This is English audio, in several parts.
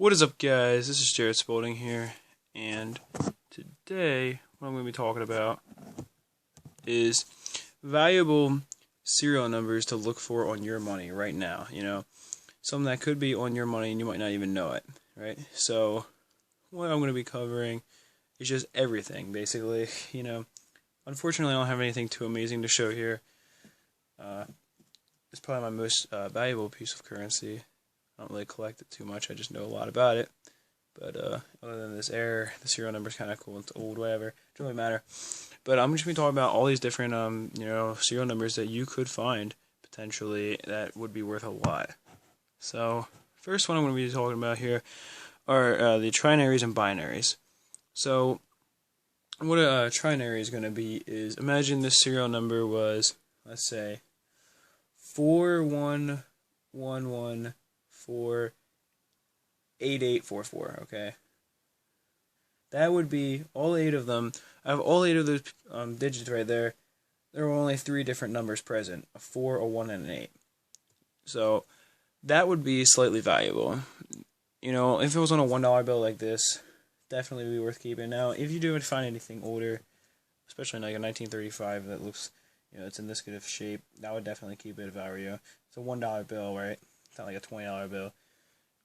What is up, guys? This is Jared Spalding here, and today what I'm going to be talking about is valuable serial numbers to look for on your money right now. Something that could be on your money and you might not even know it, right? So, what I'm going to be covering is just everything, basically. Unfortunately, I don't have anything too amazing to show here. It's probably my most valuable piece of currency. I don't really collect it too much. I just know a lot about it. But other than this error, the serial number is kind of cool. It's old, whatever. It doesn't really matter. But I'm just going to be talking about all these different, serial numbers that you could find potentially that would be worth a lot. So, first one I'm going to be talking about here are the trinaries and binaries. So, what a trinary is going to be is, imagine this serial number was, let's say, 4111488844, okay? That would be all 8 of them. Out of all 8 of those digits right there, there were only 3 different numbers present, a 4, a 1, and an 8. So, that would be slightly valuable. If it was on a $1 bill like this, definitely would be worth keeping. Now, if you do find anything older, especially like a 1935 that looks, it's in this good of shape, that would definitely keep it if I were you. It's a $1 bill, right? It's not like a $20 bill.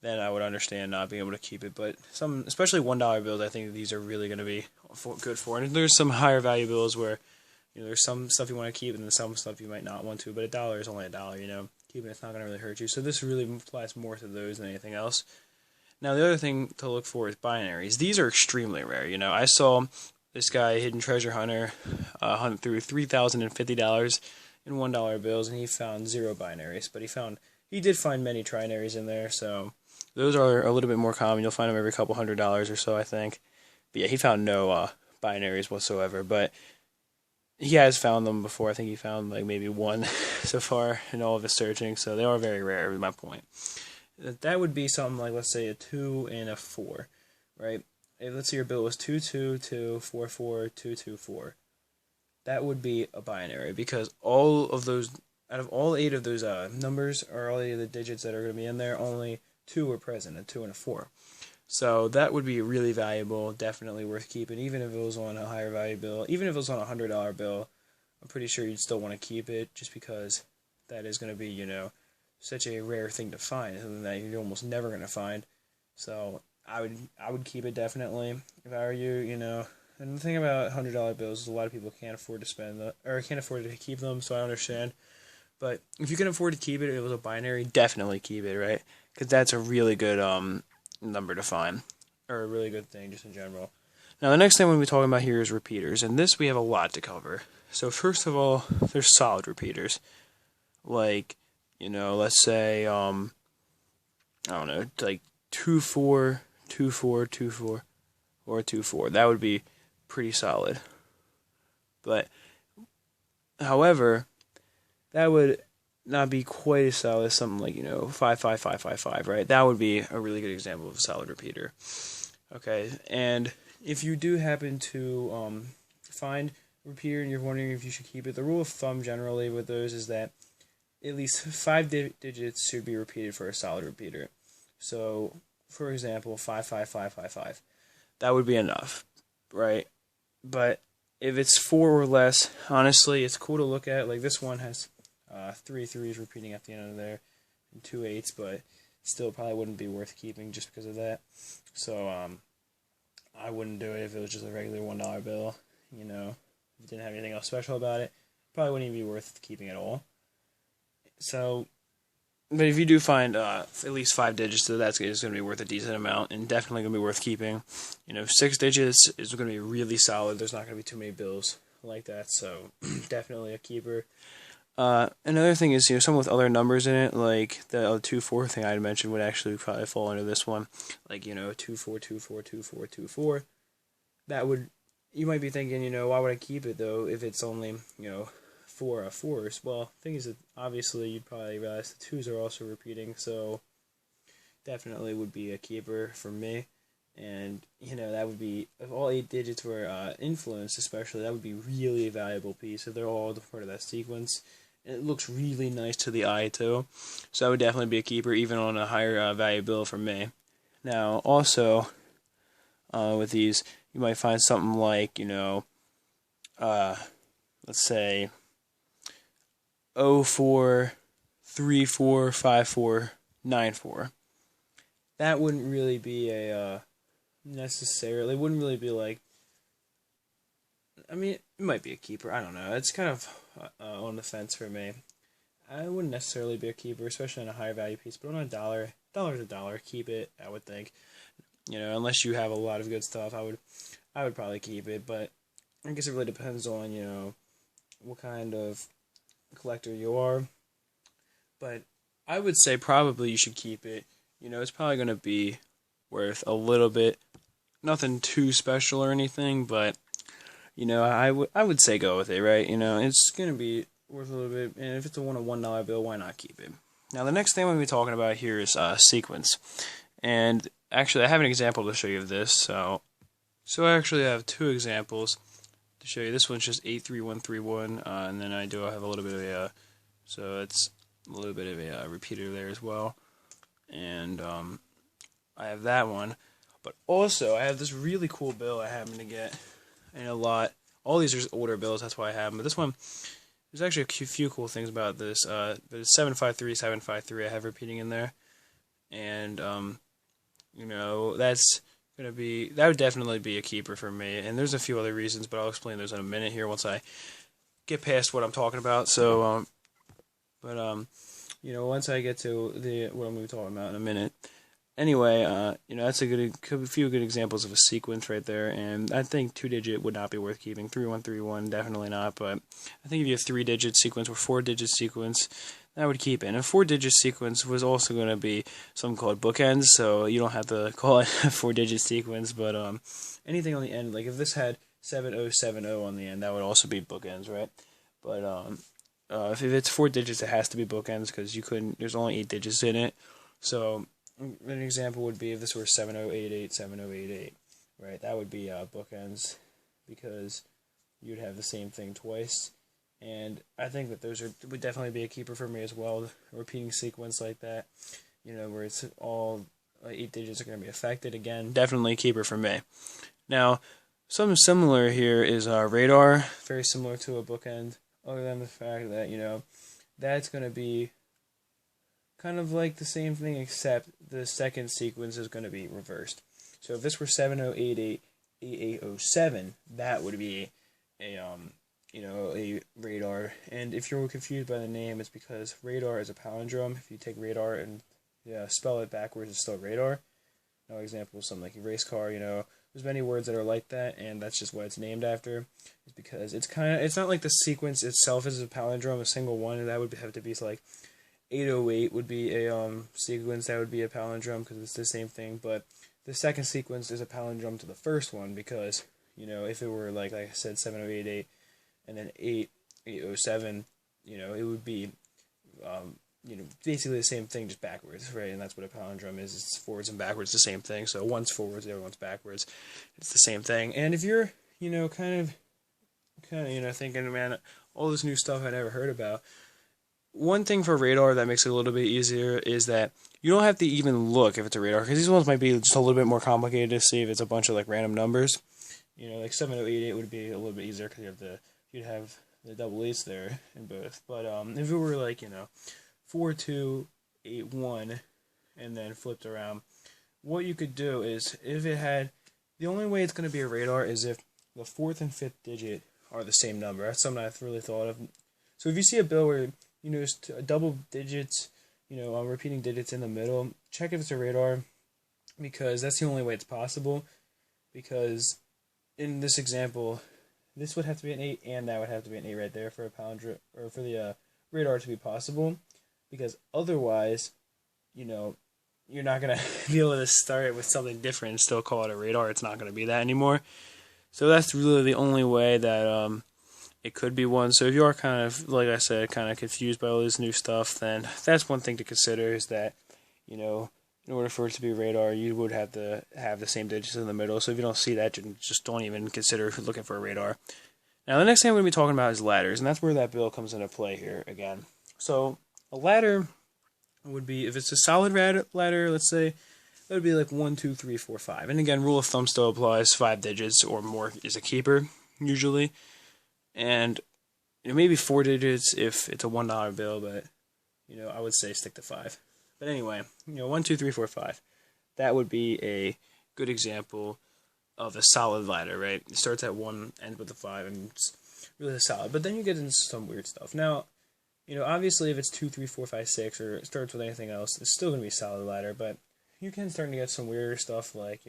Then I would understand not being able to keep it. But some, especially $1 bills, I think these are really going to be good for. And there's some higher value bills where, there's some stuff you want to keep and then some stuff you might not want to. But a dollar is only a dollar, Keeping it's not going to really hurt you. So this really applies more to those than anything else. Now, the other thing to look for is binaries. These are extremely rare. I saw this guy, Hidden Treasure Hunter, hunt through $3,050 in $1 bills, and he found 0 binaries. But he did find many trinaries in there, so those are a little bit more common. You'll find them every couple $100s or so, I think. But yeah, he found no binaries whatsoever. But he has found them before. I think he found like maybe 1 so far in all of his searching. So they are very rare, is my point. That would be something like, let's say, a 2 and a 4, right? If, let's say your bill was 222442224. That would be a binary, because all of those, out of all 8 of those numbers, or all 8 of the digits that are going to be in there, only 2 were present, a 2 and a 4. So that would be really valuable, definitely worth keeping, even if it was on a higher value bill. Even if it was on a $100 bill, I'm pretty sure you'd still want to keep it, just because that is going to be, such a rare thing to find, something that you're almost never going to find. So I would keep it, definitely, if I were you, And the thing about $100 bills is a lot of people can't afford to spend or can't afford to keep them, so I understand. But if you can afford to keep it, if it was a binary, definitely keep it, right? Because that's a really good number to find, or a really good thing just in general. Now, the next thing we're going to be talking about here is repeaters, and this we have a lot to cover. So first of all, there's solid repeaters, like, let's say, I don't know, like 242424 or 24. That would be pretty solid. But, however, that would not be quite as solid as something like, 55555, right? That would be a really good example of a solid repeater. Okay, and if you do happen to find a repeater and you're wondering if you should keep it, the rule of thumb generally with those is that at least 5 digits should be repeated for a solid repeater. So, for example, 55555. That would be enough, right? But if it's 4 or less, honestly, it's cool to look at. Like, this one has 3 3s repeating at the end of there, and 2 8s, but still probably wouldn't be worth keeping just because of that. So, I wouldn't do it if it was just a regular $1 bill. If it didn't have anything else special about it, probably wouldn't even be worth keeping at all. So, but if you do find at least 5 digits, so that's going to be worth a decent amount, and definitely going to be worth keeping. 6 digits is going to be really solid. There's not going to be too many bills like that, so definitely a keeper. Another thing is, some with other numbers in it, like the 2-4 thing I mentioned would actually probably fall under this one. Like, 24242424. That would, you might be thinking, why would I keep it, though, if it's only, 4 4s. Well, the thing is that obviously you'd probably realize the 2s are also repeating, so definitely would be a keeper for me. And, that would be, if all 8 digits were influenced especially, that would be really a valuable piece if they're all part of that sequence. And it looks really nice to the eye, too. So that would definitely be a keeper, even on a higher value bill for me. Now, also, with these, you might find something like, let's say 04, 34, 54, 94. That wouldn't really be a necessarily, it wouldn't really be like, I mean, it might be a keeper. I don't know. It's kind of on the fence for me. I wouldn't necessarily be a keeper, especially on a higher value piece. But on dollar's a dollar. Keep it, I would think. Unless you have a lot of good stuff, I would probably keep it. But I guess it really depends on what kind of collector you are. But I would say probably you should keep it. It's probably going to be worth a little bit. Nothing too special or anything, but I would say go with it, right? It's going to be worth a little bit, and if it's a $1 bill, why not keep it? Now, the next thing we're going to be talking about here is sequence. And actually, I have an example to show you of this. So I actually have two examples to show you. This one's just 83131, and then I do have a little bit of so it's a little bit of a repeater there as well. And I have that one. But also, I have this really cool bill I happen to get in a lot. All these are older bills, that's why I have them. But this one, there's actually a few cool things about this. But it's 753 I have repeating in there. And, that would definitely be a keeper for me. And there's a few other reasons, but I'll explain those in a minute here once I get past what I'm talking about. So, once I get to what I'm going to be talking about in a minute. Anyway, that's a few good examples of a sequence right there, and I think 2-digit would not be worth keeping. 3131, definitely not, but I think if you have 3-digit sequence or 4-digit sequence, that would keep it. And a 4-digit sequence was also going to be something called bookends, so you don't have to call it a 4-digit sequence, but anything on the end, like if this had 7070 on the end, that would also be bookends, right? But if it's 4 digits, it has to be bookends because there's only 8 digits in it, so an example would be if this were 7088, 7088, right? That would be bookends because you'd have the same thing twice. And I think that would definitely be a keeper for me as well. A repeating sequence like that, where it's all 8 digits are going to be affected. Again, definitely a keeper for me. Now, something similar here is radar, very similar to a bookend, other than the fact that, that's going to be kind of like the same thing, except the second sequence is going to be reversed. So if this were 7088, 8807, that would be a radar. And if you're confused by the name, it's because radar is a palindrome. If you take radar and spell it backwards, it's still radar. Another example is something like erase car. There's many words that are like that, and that's just what it's named after. It's because it's not like the sequence itself is a palindrome, a single one. That would have to be like 808 would be a sequence that would be a palindrome because it's the same thing, but the second sequence is a palindrome to the first one because if it were like I said 7088 and then 8807, it would be basically the same thing just backwards, right? And that's what a palindrome is. It's forwards and backwards, the same thing. So one's forwards, the other one's backwards. It's the same thing. And if you're kind of thinking, man, all this new stuff I never heard about. One thing for radar that makes it a little bit easier is that you don't have to even look if it's a radar, because these ones might be just a little bit more complicated to see if it's a bunch of like random numbers. Like 7088 would be a little bit easier because you'd have the double eights there in both. But if it were like 4281 and then flipped around, what you could do is the only way it's going to be a radar is if the 4th and 5th digit are the same number. That's something I've really thought of. So if you see a bill where there's double digits, repeating digits in the middle, check if it's a radar, because that's the only way it's possible. Because in this example, this would have to be an 8, and that would have to be an 8 right there for a palindrome, or for the radar to be possible. Because otherwise, you're not going to be able to start with something different and still call it a radar. It's not going to be that anymore. So that's really the only way that it could be one. So if you are kind of, like I said, kind of confused by all this new stuff, then that's one thing to consider, is that, in order for it to be radar, you would have to have the same digits in the middle. So if you don't see that, just don't even consider looking for a radar. Now, the next thing we're going to be talking about is ladders, and that's where that bill comes into play here again. So a ladder would be, if it's a solid ladder, let's say, that would be like 1, 2, 3, 4, 5. And again, rule of thumb still applies. 5 digits or more is a keeper, usually. And maybe 4 digits if it's a $1 bill, but I would say stick to 5. But anyway, 1, 2, 3, 4, 5. That would be a good example of a solid ladder, right? It starts at 1, ends with a 5, and it's really solid. But then you get into some weird stuff. Now, obviously if it's 2, 3, 4, 5, 6, or it starts with anything else, it's still going to be a solid ladder, but you can start to get some weirder stuff like,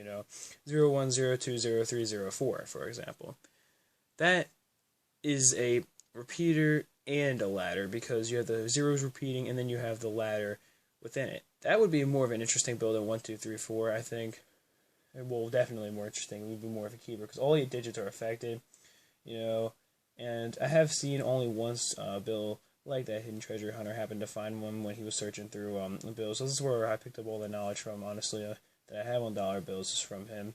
0, 1, 0, 2, 0, 3, 0, 4, for example. That is a repeater and a ladder because you have the zeros repeating and then you have the ladder within it. That would be more of an interesting build than 1, 2, 3, 4, I think. Well, definitely more interesting. It would be more of a keeper because all 8 digits are affected, and I have seen only once Bill like that Hidden Treasure Hunter happened to find one when he was searching through bills. So this is where I picked up all the knowledge from, honestly, that I have on dollar bills is from him,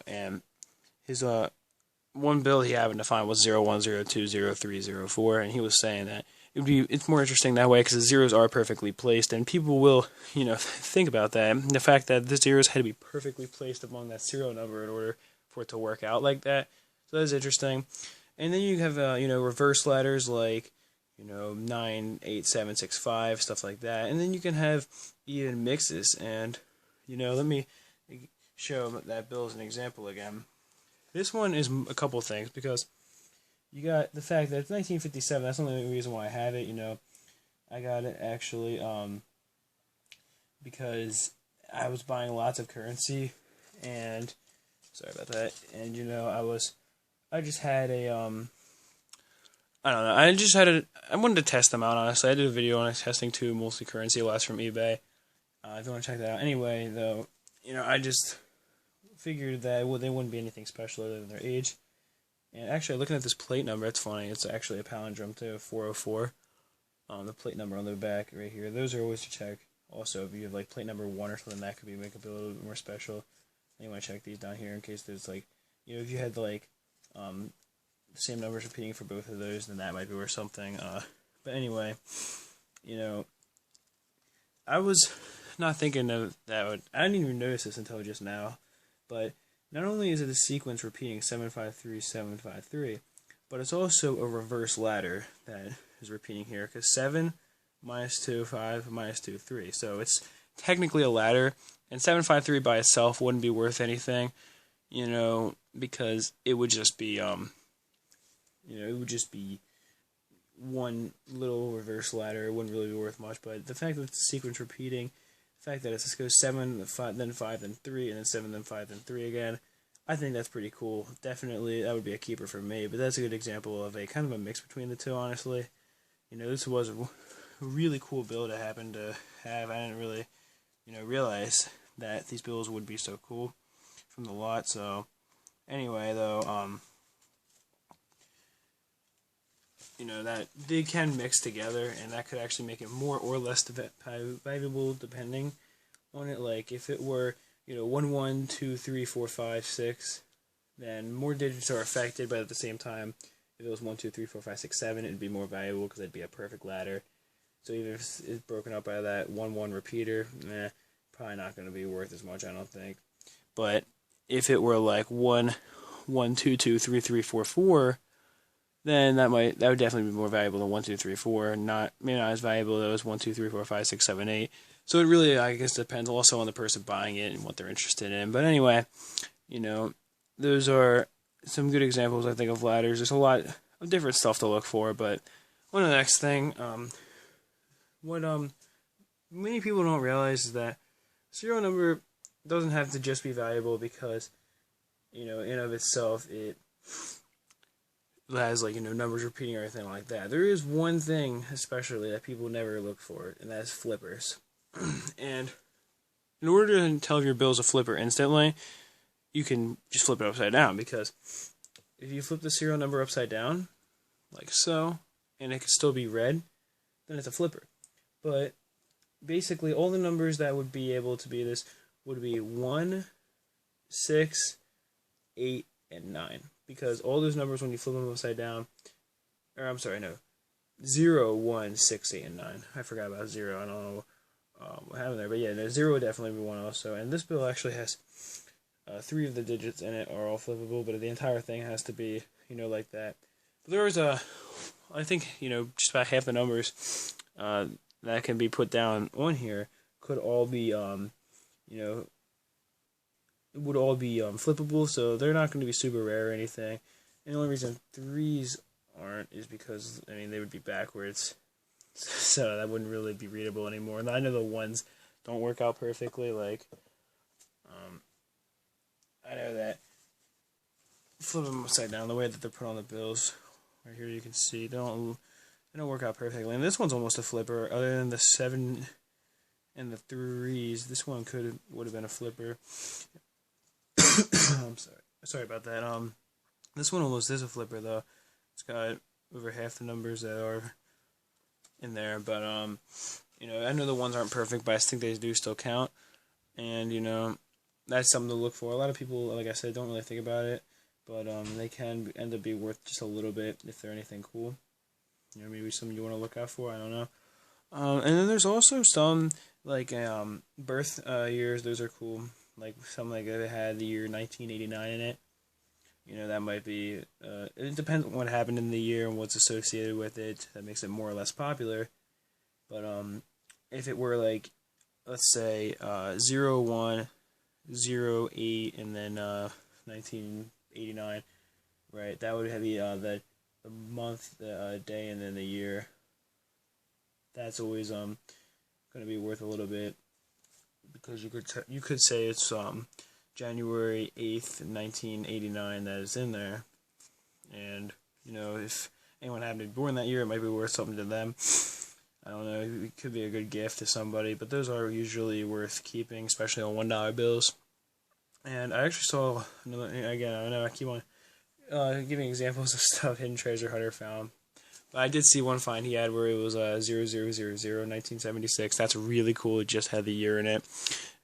and his one bill he happened to find was 0, 1, 0, 2, 0, 3, 0, 4, and he was saying that it's more interesting that way because the zeros are perfectly placed, and people will, think about that. The fact that the zeros had to be perfectly placed among that serial number in order for it to work out like that. So that's interesting. And then you have, reverse ladders like, 9, 8, 7, 6, 5, stuff like that. And then you can have even mixes. And, let me show that bill as an example again. This one is a couple things because you got the fact that it's 1957. That's the only reason why I have it. I got it actually because I was buying lots of currency, and sorry about that. And I just had a I don't know. I wanted to test them out. Honestly, I did a video on testing two multi-currency lots from eBay. If you want to check that out. Anyway, though, I just figured that they wouldn't be anything special other than their age. And actually, looking at this plate number, it's funny. It's actually a palindrome too, 404. The plate number on the back right here. Those are always to check. Also, if you have like plate number 1 or something, that could make it a little bit more special. You want to check these down here in case there's like, if you had like the same numbers repeating for both of those, then that might be worth something. But anyway, I was not thinking of that. I didn't even notice this until just now. But not only is it a sequence repeating 753, 753, but it's also a reverse ladder that is repeating here, because 7 minus 2, 5 minus 2, 3. So it's technically a ladder, and 753 by itself wouldn't be worth anything, because it would just be, one little reverse ladder. It wouldn't really be worth much, but the fact that it's a sequence repeating, the fact that it just goes 7, then 5, then 3, and then 7, then 5, then 3 again, I think that's pretty cool. Definitely, that would be a keeper for me, but that's a good example of a kind of a mix between the two, honestly. This was a really cool build I happened to have. I didn't really, realize that these builds would be so cool from the lot. So, anyway, though, that they can mix together, and that could actually make it more or less valuable depending on it. Like, if it were, 1, 1, 2, 3, 4, 5, 6, then more digits are affected, but at the same time, if it was 1, 2, 3, 4, 5, 6, 7, it'd be more valuable because it'd be a perfect ladder. So even if it's broken up by that 1, 1 repeater, probably not going to be worth as much, I don't think. But if it were like 1, 1, 2, 2, 3, 3, 4, 4, then that would definitely be more valuable than 1, 2, 3, 4. Maybe not as valuable as 1, 2, 3, 4, 5, 6, 7, 8. So it really, I guess, depends also on the person buying it and what they're interested in. But anyway, those are some good examples, I think, of ladders. There's a lot of different stuff to look for, but one of the next thing, what many people don't realize is that serial number doesn't have to just be valuable because, in of itself, it has, like, numbers repeating or anything like that. There is one thing, especially, that people never look for, and that's flippers. And in order to tell if your bill is a flipper instantly, you can just flip it upside down, because if you flip the serial number upside down, like so, and it can still be red, then it's a flipper. But basically, all the numbers that would be able to be this would be 1, 6, 8, and 9. Because all those numbers, when you flip them upside down, 0, 1, 6, 8, and 9. I forgot about 0. I don't know what happened there. But yeah, no, 0 would definitely be one also. And this bill actually has 3 of the digits in it are all flippable, but the entire thing has to be, like that. But there's I think, just about half the numbers that can be put down on here could all be, would all be flippable, so they're not going to be super rare or anything. And the only reason 3s aren't is because, they would be backwards. So that wouldn't really be readable anymore. And I know the 1s don't work out perfectly, like, I know that flip them upside down the way that they're put on the bills. Right here you can see they don't work out perfectly. And this one's almost a flipper. Other than the 7 and the 3s, this one would have been a flipper. I'm sorry about that. This one almost is a flipper though. It's got over half the numbers that are in there, but I know the 1s aren't perfect, but I think they do still count. And that's something to look for. A lot of people, like I said, don't really think about it, but they can end up being worth just a little bit if they're anything cool. Maybe something you want to look out for. I don't know. And then there's also some like birth years. Those are cool. Like something like that had the year 1989 in it. That might be. It depends on what happened in the year and what's associated with it. That makes it more or less popular. But if it were like, let's say 01, 08, and then 1989, right? That would have the month, the day, and then the year. That's always going to be worth a little bit, because you could say it's January 8th, 1989 that is in there, and if anyone happened to be born that year, it might be worth something to them. I don't know, it could be a good gift to somebody, but those are usually worth keeping, especially on $1 bills. And I actually saw another, again, I know I keep on giving examples of stuff Hidden Treasure Hunter found. But I did see one find he had where it was 0000 1976. That's really cool. It just had the year in it.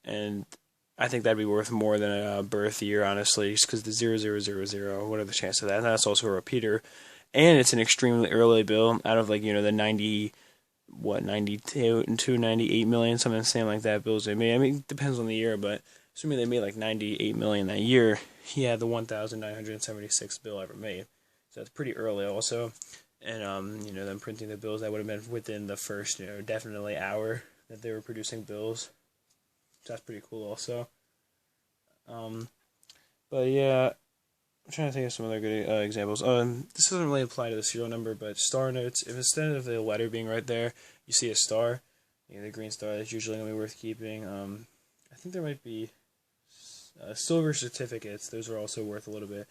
And I think that'd be worth more than a birth year, honestly, just because the 0000, what are the chances of that? And that's also a repeater. And it's an extremely early bill out of, like, the 92 and 98 million, something insane like that bills they made. It depends on the year, but assuming they made like 98 million that year, he had the 1,976th bill ever made. So that's pretty early also. And them printing the bills, that would have been within the first, definitely hour that they were producing bills. So that's pretty cool also. But yeah, I'm trying to think of some other good examples. This doesn't really apply to the serial number, but star notes, if instead of the letter being right there, you see a star, the green star, that's usually going to be worth keeping. I think there might be silver certificates. Those are also worth a little bit.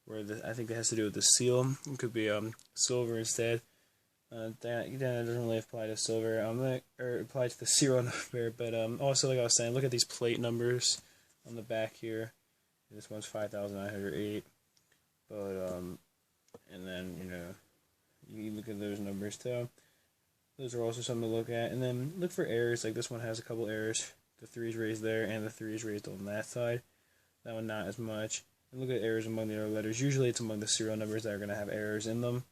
I think that has to do with the seal. It could be silver instead. That doesn't really apply to silver. Or apply to the serial number. But also, like I was saying, look at these plate numbers on the back here. This one's 5,908. But and then you look at those numbers too. Those are also something to look at. And then look for errors. Like this one has a couple errors. The 3 is raised there, and the 3 is raised on that side. That one not as much. And look at errors among the other letters. Usually it's among the serial numbers that are going to have errors in them.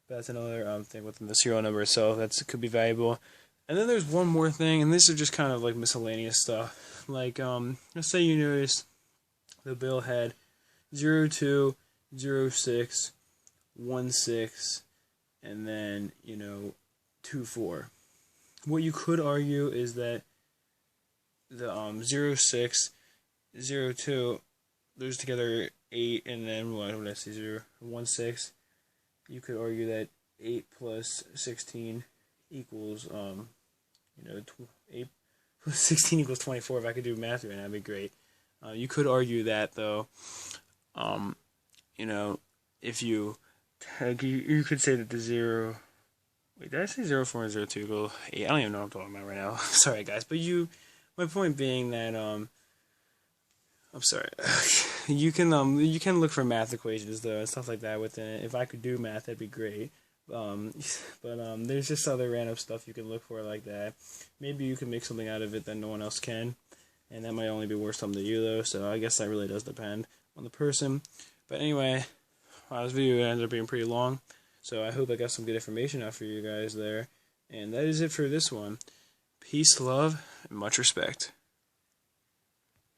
But that's another thing within the serial number itself that could be valuable. And then there's one more thing, and these are just kind of like miscellaneous stuff. Like, let's say you noticed the bill had 02, 06, 16, and then, 24. What you could argue is that the 06, 02, those together 8, and then what did I say, 16. You could argue that 8 plus 16 equals 8 plus 16 equals 24. If I could do math right now, that'd be great. You could argue that though. If you could say that the 0. Wait, did I say 04 and 02 equal 8? I don't even know what I'm talking about right now. Sorry, guys, but my point being that I'm sorry. You can look for math equations though and stuff like that within it. If I could do math, that'd be great. But there's just other random stuff you can look for like that. Maybe you can make something out of it that no one else can, and that might only be worth something to you though. So I guess that really does depend on the person. But anyway, this video ended up being pretty long, so I hope I got some good information out for you guys there. And that is it for this one. Peace, love, and much respect.